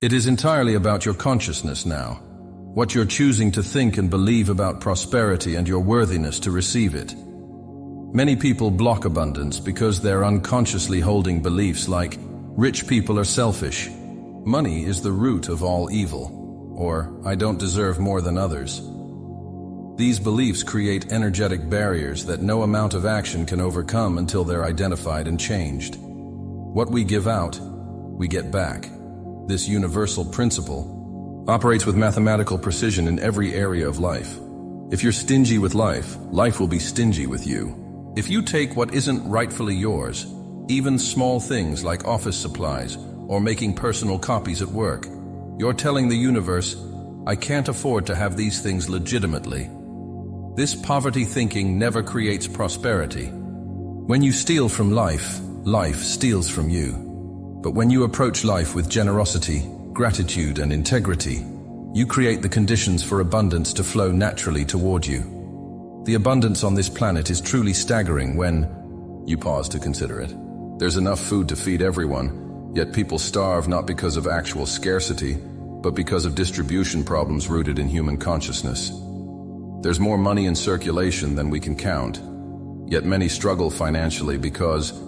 It is entirely about your consciousness now, what you're choosing to think and believe about prosperity and your worthiness to receive it. Many people block abundance because they're unconsciously holding beliefs like, rich people are selfish, money is the root of all evil, or I don't deserve more than others. These beliefs create energetic barriers that no amount of action can overcome until they're identified and changed. What we give out, we get back. This universal principle operates with mathematical precision in every area of life. If you're stingy with life, life will be stingy with you. If you take what isn't rightfully yours, even small things like office supplies or making personal copies at work, you're telling the universe, I can't afford to have these things legitimately. This poverty thinking never creates prosperity. When you steal from life, life steals from you. But when you approach life with generosity, gratitude, and integrity, you create the conditions for abundance to flow naturally toward you. The abundance on this planet is truly staggering when you pause to consider it. There's enough food to feed everyone, yet people starve not because of actual scarcity, but because of distribution problems rooted in human consciousness. There's more money in circulation than we can count, yet many struggle financially because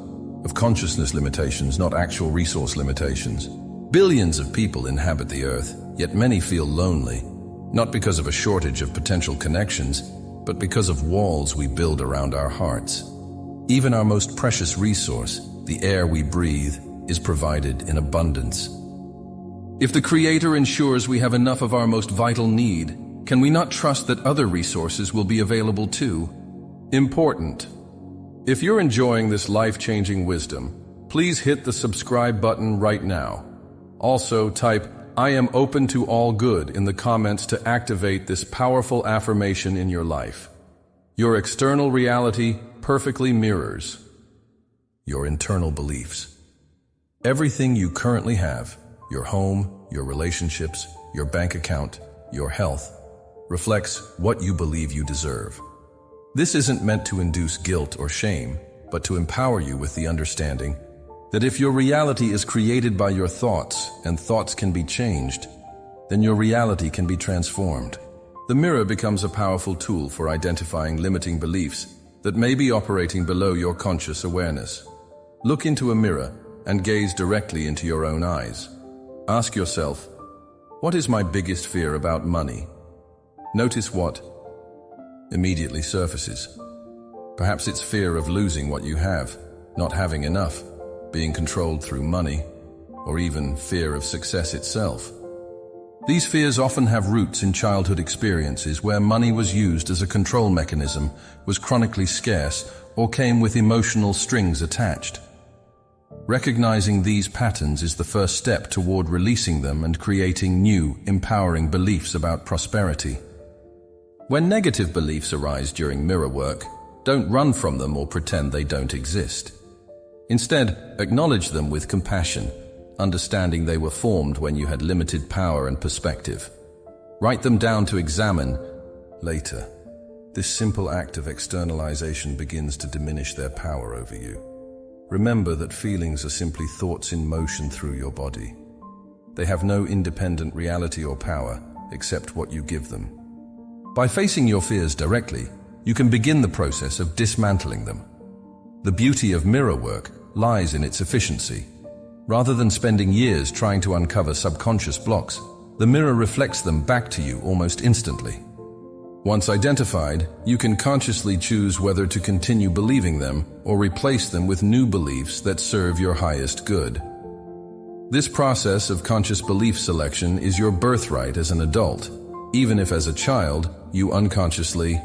of consciousness limitations, not actual resource limitations. Billions of people inhabit the earth, yet many feel lonely, not because of a shortage of potential connections, but because of walls we build around our hearts. Even our most precious resource, the air we breathe, is provided in abundance. If the Creator ensures we have enough of our most vital need, can we not trust that other resources will be available too? Important. If you're enjoying this life-changing wisdom, please hit the subscribe button right now. Also, type, I am open to all good in the comments to activate this powerful affirmation in your life. Your external reality perfectly mirrors your internal beliefs. Everything you currently have, your home, your relationships, your bank account, your health, reflects what you believe you deserve. This isn't meant to induce guilt or shame, but to empower you with the understanding that if your reality is created by your thoughts and thoughts can be changed, then your reality can be transformed. The mirror becomes a powerful tool for identifying limiting beliefs that may be operating below your conscious awareness. Look into a mirror and gaze directly into your own eyes. Ask yourself, what is my biggest fear about money? Notice what immediately surfaces. Perhaps it's fear of losing what you have, not having enough, being controlled through money, or even fear of success itself. These fears often have roots in childhood experiences where money was used as a control mechanism, was chronically scarce, or came with emotional strings attached. Recognizing these patterns is the first step toward releasing them and creating new, empowering beliefs about prosperity. When negative beliefs arise during mirror work, don't run from them or pretend they don't exist. Instead, acknowledge them with compassion, understanding they were formed when you had limited power and perspective. Write them down to examine later. This simple act of externalization begins to diminish their power over you. Remember that feelings are simply thoughts in motion through your body. They have no independent reality or power except what you give them. By facing your fears directly, you can begin the process of dismantling them. The beauty of mirror work lies in its efficiency. Rather than spending years trying to uncover subconscious blocks, the mirror reflects them back to you almost instantly. Once identified, you can consciously choose whether to continue believing them or replace them with new beliefs that serve your highest good. This process of conscious belief selection is your birthright as an adult, even if as a child you unconsciously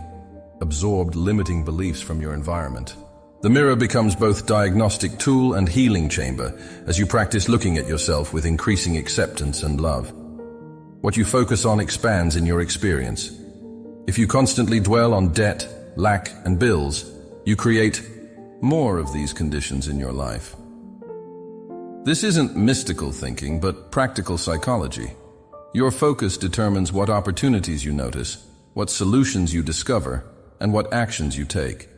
absorbed limiting beliefs from your environment. The mirror becomes both diagnostic tool and healing chamber as you practice looking at yourself with increasing acceptance and love. What you focus on expands in your experience. If you constantly dwell on debt, lack, and bills, you create more of these conditions in your life. This isn't mystical thinking, but practical psychology. Your focus determines what opportunities you notice, what solutions you discover, and what actions you take.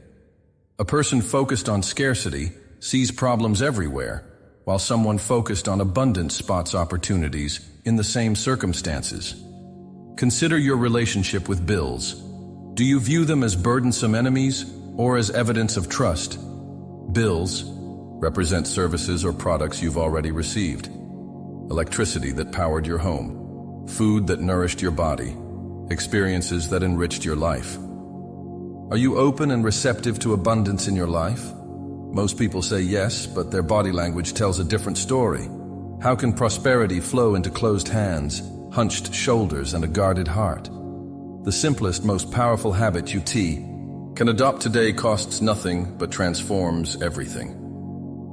A person focused on scarcity sees problems everywhere, while someone focused on abundance spots opportunities in the same circumstances. Consider your relationship with bills. Do you view them as burdensome enemies or as evidence of trust? Bills represent services or products you've already received. Electricity that powered your home, food that nourished your body, experiences that enriched your life. Are you open and receptive to abundance in your life? Most people say yes, but their body language tells a different story. How can prosperity flow into closed hands, hunched shoulders, and a guarded heart? The simplest, most powerful habit you can adopt today costs nothing but transforms everything.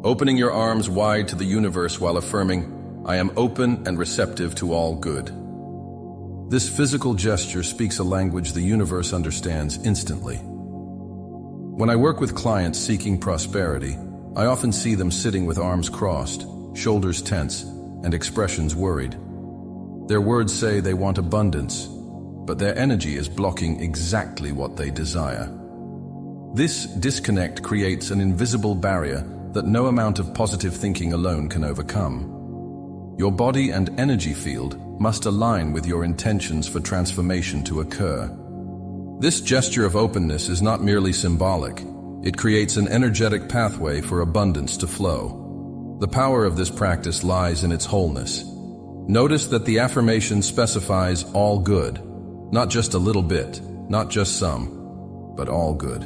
Opening your arms wide to the universe while affirming, "I am open and receptive to all good." This physical gesture speaks a language the universe understands instantly. When I work with clients seeking prosperity, I often see them sitting with arms crossed, shoulders tense, and expressions worried. Their words say they want abundance, but their energy is blocking exactly what they desire. This disconnect creates an invisible barrier that no amount of positive thinking alone can overcome. Your body and energy field must align with your intentions for transformation to occur. This gesture of openness is not merely symbolic. It creates an energetic pathway for abundance to flow. The power of this practice lies in its wholeness. Notice that the affirmation specifies all good, not just a little bit, not just some, but all good.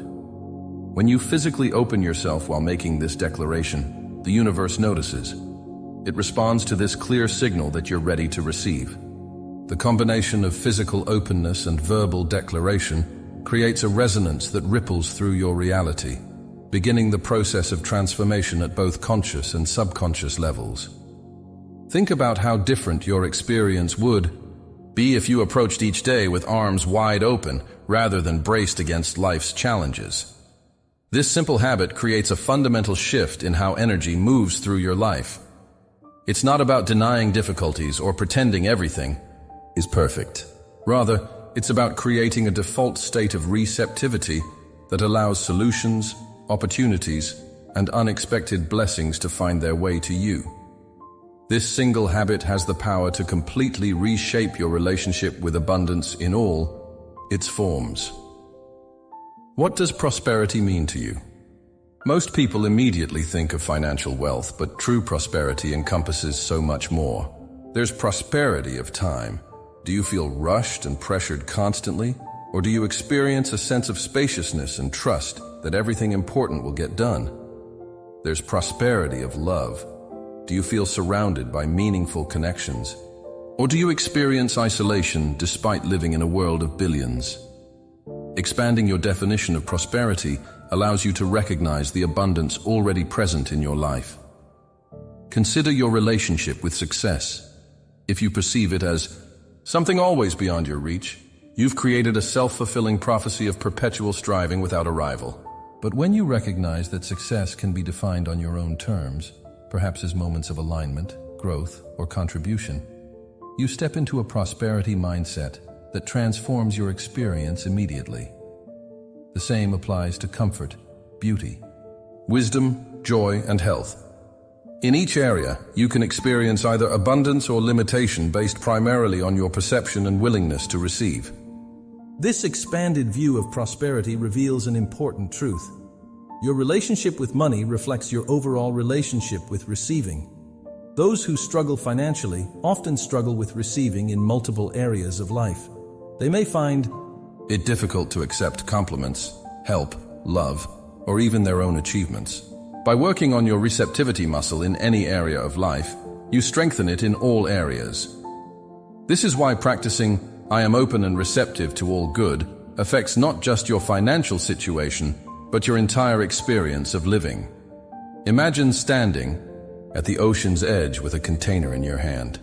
When you physically open yourself while making this declaration, the universe notices. It responds to this clear signal that you're ready to receive. The combination of physical openness and verbal declaration creates a resonance that ripples through your reality, beginning the process of transformation at both conscious and subconscious levels. Think about how different your experience would be if you approached each day with arms wide open rather than braced against life's challenges. This simple habit creates a fundamental shift in how energy moves through your life. It's not about denying difficulties or pretending everything is perfect. Rather, it's about creating a default state of receptivity that allows solutions, opportunities, and unexpected blessings to find their way to you. This single habit has the power to completely reshape your relationship with abundance in all its forms. What does prosperity mean to you? Most people immediately think of financial wealth, but true prosperity encompasses so much more. There's prosperity of time. Do you feel rushed and pressured constantly? Or do you experience a sense of spaciousness and trust that everything important will get done? There's prosperity of love. Do you feel surrounded by meaningful connections? Or do you experience isolation despite living in a world of billions? Expanding your definition of prosperity allows you to recognize the abundance already present in your life. Consider your relationship with success. If you perceive it as something always beyond your reach, you've created a self-fulfilling prophecy of perpetual striving without a rival. But when you recognize that success can be defined on your own terms, perhaps as moments of alignment, growth, or contribution, you step into a prosperity mindset that transforms your experience immediately. The same applies to comfort, beauty, wisdom, joy, and health. In each area, you can experience either abundance or limitation based primarily on your perception and willingness to receive. This expanded view of prosperity reveals an important truth. Your relationship with money reflects your overall relationship with receiving. Those who struggle financially often struggle with receiving in multiple areas of life. They may find it difficult to accept compliments, help, love, or even their own achievements. By working on your receptivity muscle in any area of life, you strengthen it in all areas. This is why practicing "I am open and receptive to all good" affects not just your financial situation, but your entire experience of living. Imagine standing at the ocean's edge with a container in your hand.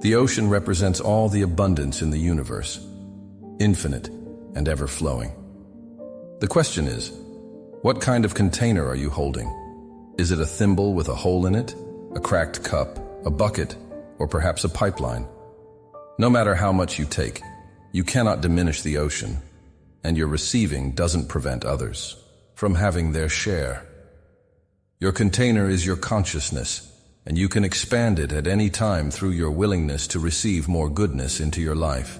The ocean represents all the abundance in the universe, infinite and ever-flowing. The question is, what kind of container are you holding? Is it a thimble with a hole in it, a cracked cup, a bucket, or perhaps a pipeline? No matter how much you take, you cannot diminish the ocean, and your receiving doesn't prevent others from having their share. Your container is your consciousness, and you can expand it at any time through your willingness to receive more goodness into your life.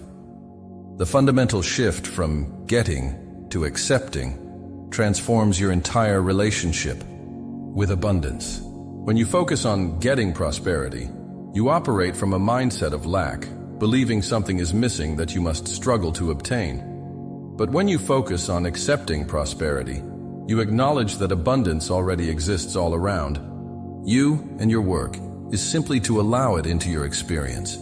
The fundamental shift from getting to accepting transforms your entire relationship with abundance. When you focus on getting prosperity, you operate from a mindset of lack, believing something is missing that you must struggle to obtain. But when you focus on accepting prosperity, you acknowledge that abundance already exists all around. You and your work is simply to allow it into your experience.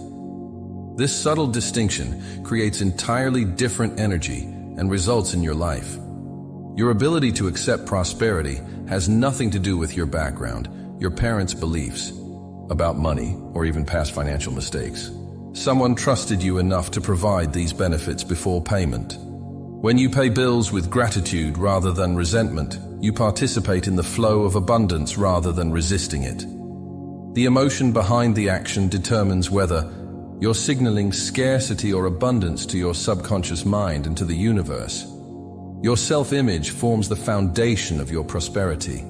This subtle distinction creates entirely different energy and results in your life. Your ability to accept prosperity has nothing to do with your background, your parents' beliefs about money, or even past financial mistakes. Someone trusted you enough to provide these benefits before payment. When you pay bills with gratitude rather than resentment, you participate in the flow of abundance rather than resisting it. The emotion behind the action determines whether you're signaling scarcity or abundance to your subconscious mind and to the universe. Your self-image forms the foundation of your prosperity.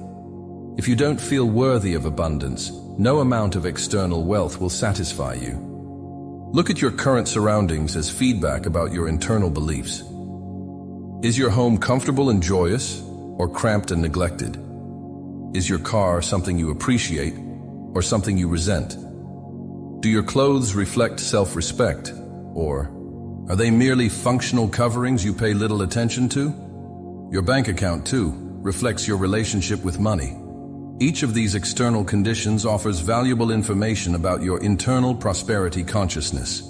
If you don't feel worthy of abundance, no amount of external wealth will satisfy you. Look at your current surroundings as feedback about your internal beliefs. Is your home comfortable and joyous, or cramped and neglected? Is your car something you appreciate, or something you resent? Do your clothes reflect self-respect, or are they merely functional coverings you pay little attention to? Your bank account, too, reflects your relationship with money. Each of these external conditions offers valuable information about your internal prosperity consciousness.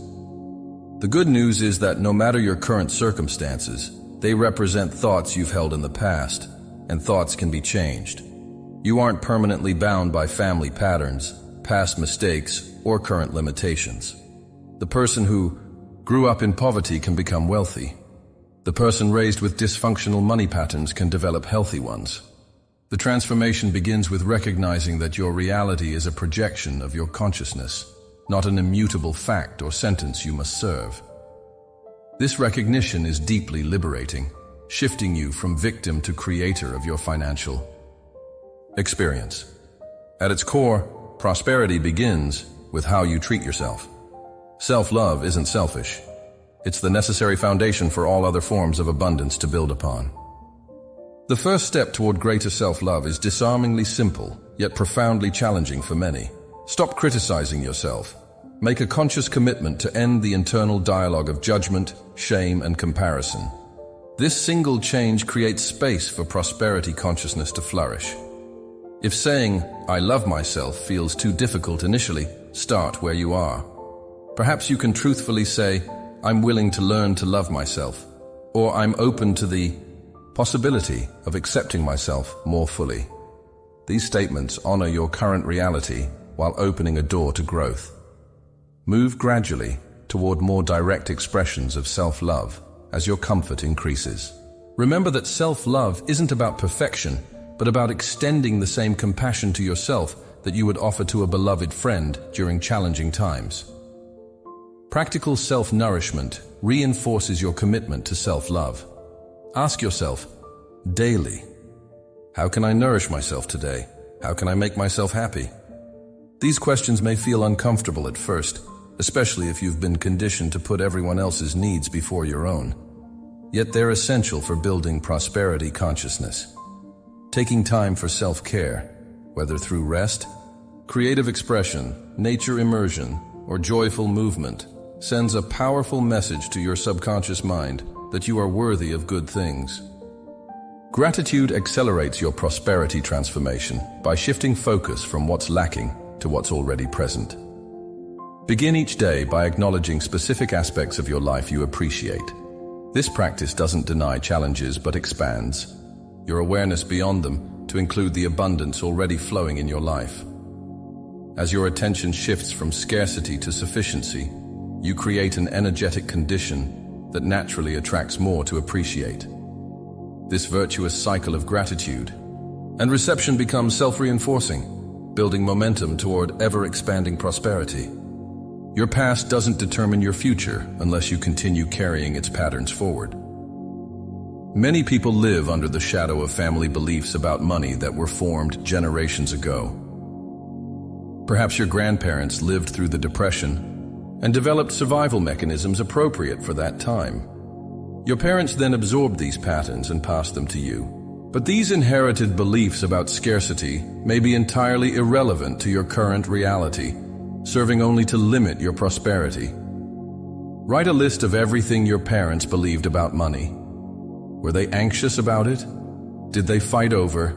The good news is that no matter your current circumstances, they represent thoughts you've held in the past, and thoughts can be changed. You aren't permanently bound by family patterns, past mistakes, or current limitations. The person who grew up in poverty can become wealthy. The person raised with dysfunctional money patterns can develop healthy ones. The transformation begins with recognizing that your reality is a projection of your consciousness, not an immutable fact or sentence you must serve. This recognition is deeply liberating, shifting you from victim to creator of your financial experience. At its core, prosperity begins with how you treat yourself. Self-love isn't selfish. It's the necessary foundation for all other forms of abundance to build upon. The first step toward greater self-love is disarmingly simple, yet profoundly challenging for many. Stop criticizing yourself. Make a conscious commitment to end the internal dialogue of judgment, shame, and comparison. This single change creates space for prosperity consciousness to flourish. If saying, "I love myself," feels too difficult initially, start where you are. Perhaps you can truthfully say, "I'm willing to learn to love myself," or "I'm open to the possibility of accepting myself more fully." These statements honor your current reality while opening a door to growth. Move gradually toward more direct expressions of self-love as your comfort increases. Remember that self-love isn't about perfection, but about extending the same compassion to yourself that you would offer to a beloved friend during challenging times. Practical self-nourishment reinforces your commitment to self-love. Ask yourself daily, how can I nourish myself today? How can I make myself happy? These questions may feel uncomfortable at first, especially if you've been conditioned to put everyone else's needs before your own. Yet they're essential for building prosperity consciousness. Taking time for self-care, whether through rest, creative expression, nature immersion, or joyful movement, sends a powerful message to your subconscious mind that you are worthy of good things. Gratitude accelerates your prosperity transformation by shifting focus from what's lacking to what's already present. Begin each day by acknowledging specific aspects of your life you appreciate. This practice doesn't deny challenges but expands your awareness beyond them to include the abundance already flowing in your life. As your attention shifts from scarcity to sufficiency, you create an energetic condition that naturally attracts more to appreciate. This virtuous cycle of gratitude and reception becomes self-reinforcing, building momentum toward ever-expanding prosperity. Your past doesn't determine your future unless you continue carrying its patterns forward. Many people live under the shadow of family beliefs about money that were formed generations ago. Perhaps your grandparents lived through the Depression and developed survival mechanisms appropriate for that time. Your parents then absorbed these patterns and passed them to you. But these inherited beliefs about scarcity may be entirely irrelevant to your current reality, serving only to limit your prosperity. Write a list of everything your parents believed about money. Were they anxious about it? Did they fight over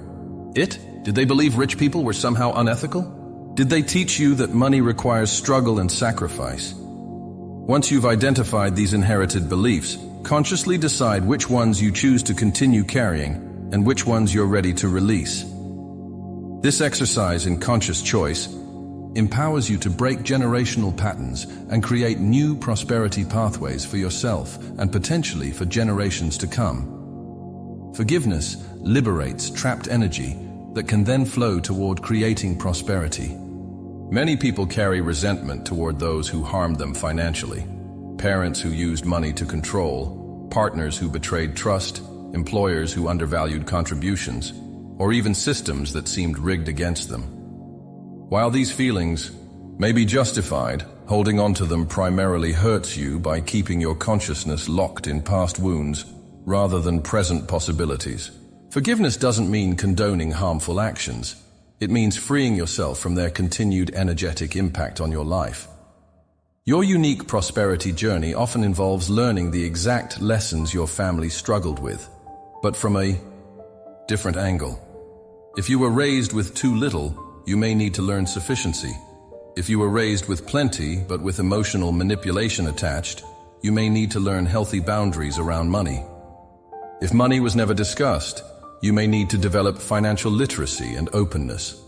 it? Did they believe rich people were somehow unethical? Did they teach you that money requires struggle and sacrifice? Once you've identified these inherited beliefs, consciously decide which ones you choose to continue carrying and which ones you're ready to release. This exercise in conscious choice empowers you to break generational patterns and create new prosperity pathways for yourself and potentially for generations to come. Forgiveness liberates trapped energy that can then flow toward creating prosperity. Many people carry resentment toward those who harmed them financially. Parents who used money to control, partners who betrayed trust, employers who undervalued contributions, or even systems that seemed rigged against them. While these feelings may be justified, holding on to them primarily hurts you by keeping your consciousness locked in past wounds rather than present possibilities. Forgiveness doesn't mean condoning harmful actions. It means freeing yourself from their continued energetic impact on your life. Your unique prosperity journey often involves learning the exact lessons your family struggled with, but from a different angle. If you were raised with too little, you may need to learn sufficiency. If you were raised with plenty, but with emotional manipulation attached, you may need to learn healthy boundaries around money. If money was never discussed, you may need to develop financial literacy and openness.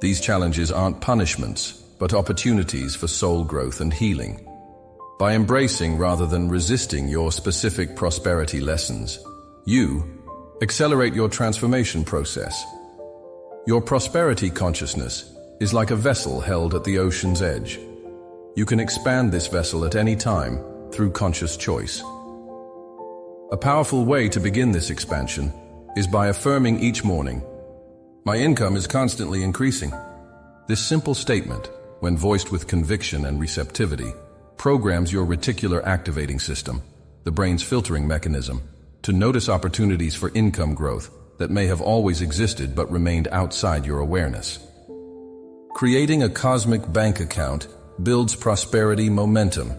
These challenges aren't punishments, but opportunities for soul growth and healing. By embracing rather than resisting your specific prosperity lessons, you accelerate your transformation process. Your prosperity consciousness is like a vessel held at the ocean's edge. You can expand this vessel at any time through conscious choice. A powerful way to begin this expansion is by affirming each morning, "My income is constantly increasing." This simple statement, when voiced with conviction and receptivity, programs your reticular activating system, the brain's filtering mechanism, to notice opportunities for income growth that may have always existed but remained outside your awareness. Creating a cosmic bank account builds prosperity momentum.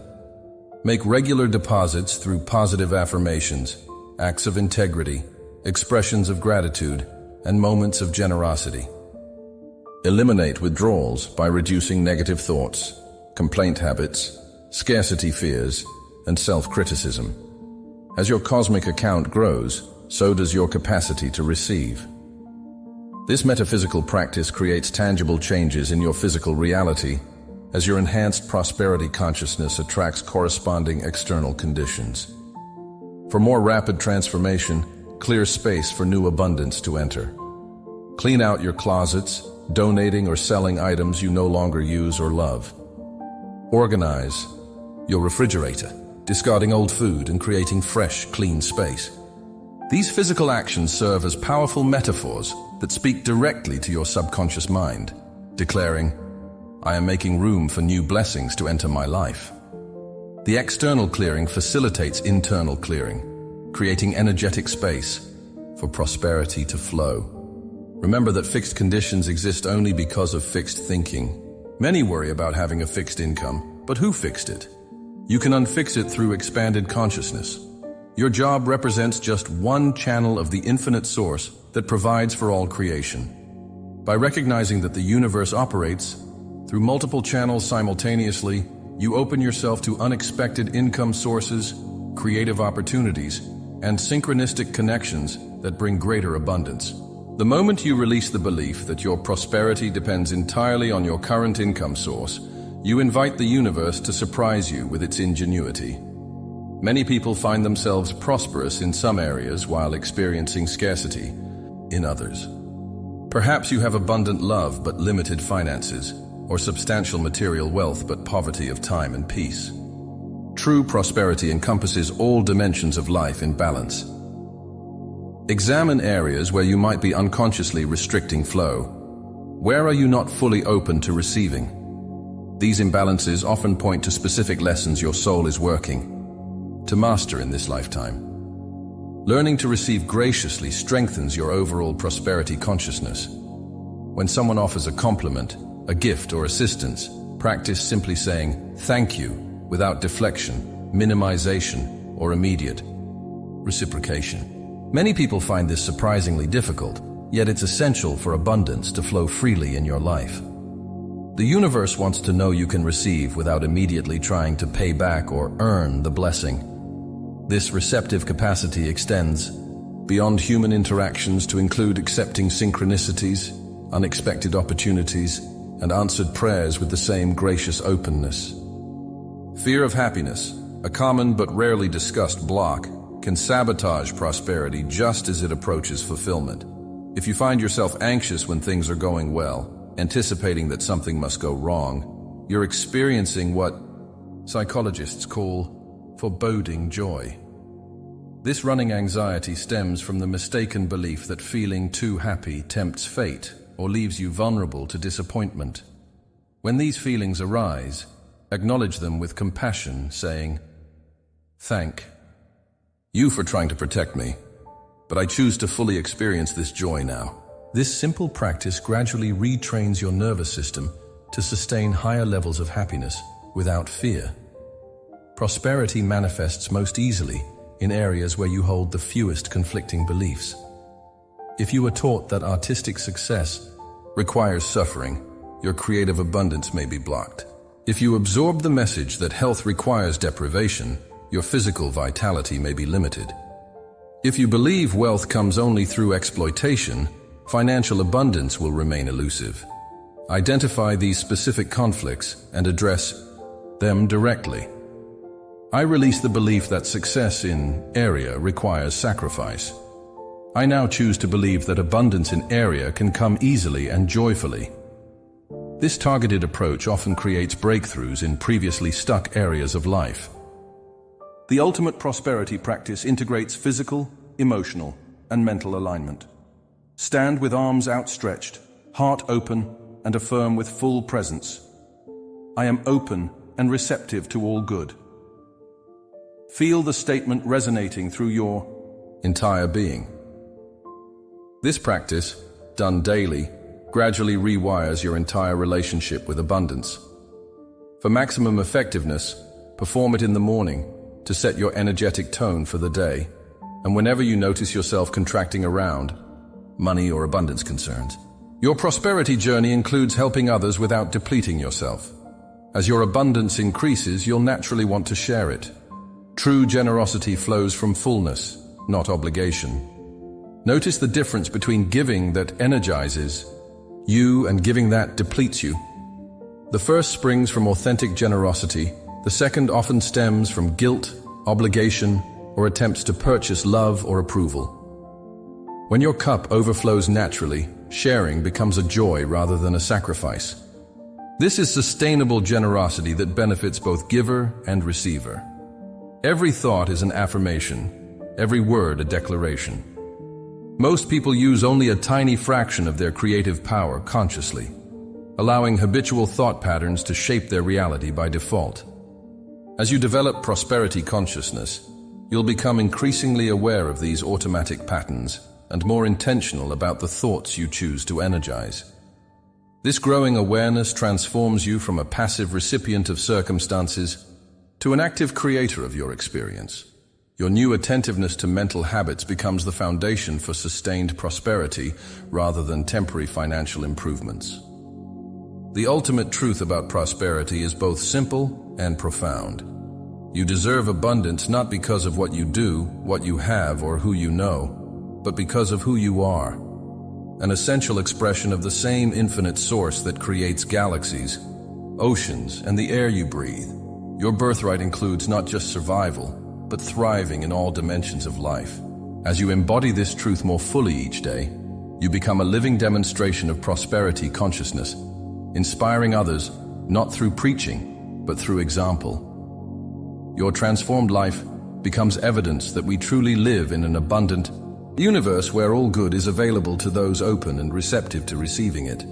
Make regular deposits through positive affirmations, acts of integrity, expressions of gratitude, and moments of generosity. Eliminate withdrawals by reducing negative thoughts, complaint habits, scarcity fears, and self-criticism. As your cosmic account grows, so does your capacity to receive. This metaphysical practice creates tangible changes in your physical reality as your enhanced prosperity consciousness attracts corresponding external conditions. For more rapid transformation, clear space for new abundance to enter. Clean out your closets, donating or selling items you no longer use or love. Organize your refrigerator, discarding old food and creating fresh, clean space. These physical actions serve as powerful metaphors that speak directly to your subconscious mind, declaring, "I am making room for new blessings to enter my life." The external clearing facilitates internal clearing, creating energetic space for prosperity to flow. Remember that fixed conditions exist only because of fixed thinking. Many worry about having a fixed income, but who fixed it? You can unfix it through expanded consciousness. Your job represents just one channel of the infinite source that provides for all creation. By recognizing that the universe operates through multiple channels simultaneously, you open yourself to unexpected income sources, creative opportunities, and synchronistic connections that bring greater abundance. The moment you release the belief that your prosperity depends entirely on your current income source, you invite the universe to surprise you with its ingenuity. Many people find themselves prosperous in some areas while experiencing scarcity in others. Perhaps you have abundant love but limited finances, or substantial material wealth but poverty of time and peace. True prosperity encompasses all dimensions of life in balance. Examine areas where you might be unconsciously restricting flow. Where are you not fully open to receiving? These imbalances often point to specific lessons your soul is working to master in this lifetime. Learning to receive graciously strengthens your overall prosperity consciousness. When someone offers a compliment, a gift, or assistance, practice simply saying "thank you" without deflection, minimization, or immediate reciprocation. Many people find this surprisingly difficult, yet it's essential for abundance to flow freely in your life. The universe wants to know you can receive without immediately trying to pay back or earn the blessing. This receptive capacity extends beyond human interactions to include accepting synchronicities, unexpected opportunities, and answered prayers with the same gracious openness. Fear of happiness, a common but rarely discussed block, can sabotage prosperity just as it approaches fulfillment. If you find yourself anxious when things are going well, anticipating that something must go wrong, you're experiencing what psychologists call foreboding joy. This running anxiety stems from the mistaken belief that feeling too happy tempts fate or leaves you vulnerable to disappointment. When these feelings arise, acknowledge them with compassion, saying, "Thank you for trying to protect me, but I choose to fully experience this joy now." This simple practice gradually retrains your nervous system to sustain higher levels of happiness without fear. Prosperity manifests most easily in areas where you hold the fewest conflicting beliefs. If you are taught that artistic success requires suffering, your creative abundance may be blocked. If you absorb the message that health requires deprivation, your physical vitality may be limited. If you believe wealth comes only through exploitation, financial abundance will remain elusive. Identify these specific conflicts and address them directly. I release the belief that success in area requires sacrifice. I now choose to believe that abundance in area can come easily and joyfully. This targeted approach often creates breakthroughs in previously stuck areas of life. The ultimate prosperity practice integrates physical, emotional, and mental alignment. Stand with arms outstretched, heart open, and affirm with full presence, "I am open and receptive to all good." Feel the statement resonating through your entire being. This practice, done daily, gradually rewires your entire relationship with abundance. For maximum effectiveness, perform it in the morning to set your energetic tone for the day, and whenever you notice yourself contracting around money or abundance concerns. Your prosperity journey includes helping others without depleting yourself. As your abundance increases, you'll naturally want to share it. True generosity flows from fullness, not obligation. Notice the difference between giving that energizes you and giving that depletes you. The first springs from authentic generosity, the second often stems from guilt, obligation, or attempts to purchase love or approval. When your cup overflows naturally, sharing becomes a joy rather than a sacrifice. This is sustainable generosity that benefits both giver and receiver. Every thought is an affirmation, every word a declaration. Most people use only a tiny fraction of their creative power consciously, allowing habitual thought patterns to shape their reality by default. As you develop prosperity consciousness, you'll become increasingly aware of these automatic patterns and more intentional about the thoughts you choose to energize. This growing awareness transforms you from a passive recipient of circumstances to an active creator of your experience. Your new attentiveness to mental habits becomes the foundation for sustained prosperity rather than temporary financial improvements. The ultimate truth about prosperity is both simple and profound. You deserve abundance not because of what you do, what you have, or who you know, but because of who you are, an essential expression of the same infinite source that creates galaxies, oceans, and the air you breathe. Your birthright includes not just survival, but thriving in all dimensions of life. As you embody this truth more fully each day, you become a living demonstration of prosperity consciousness, inspiring others not through preaching, but through example. Your transformed life becomes evidence that we truly live in an abundant, A universe where all good is available to those open and receptive to receiving it.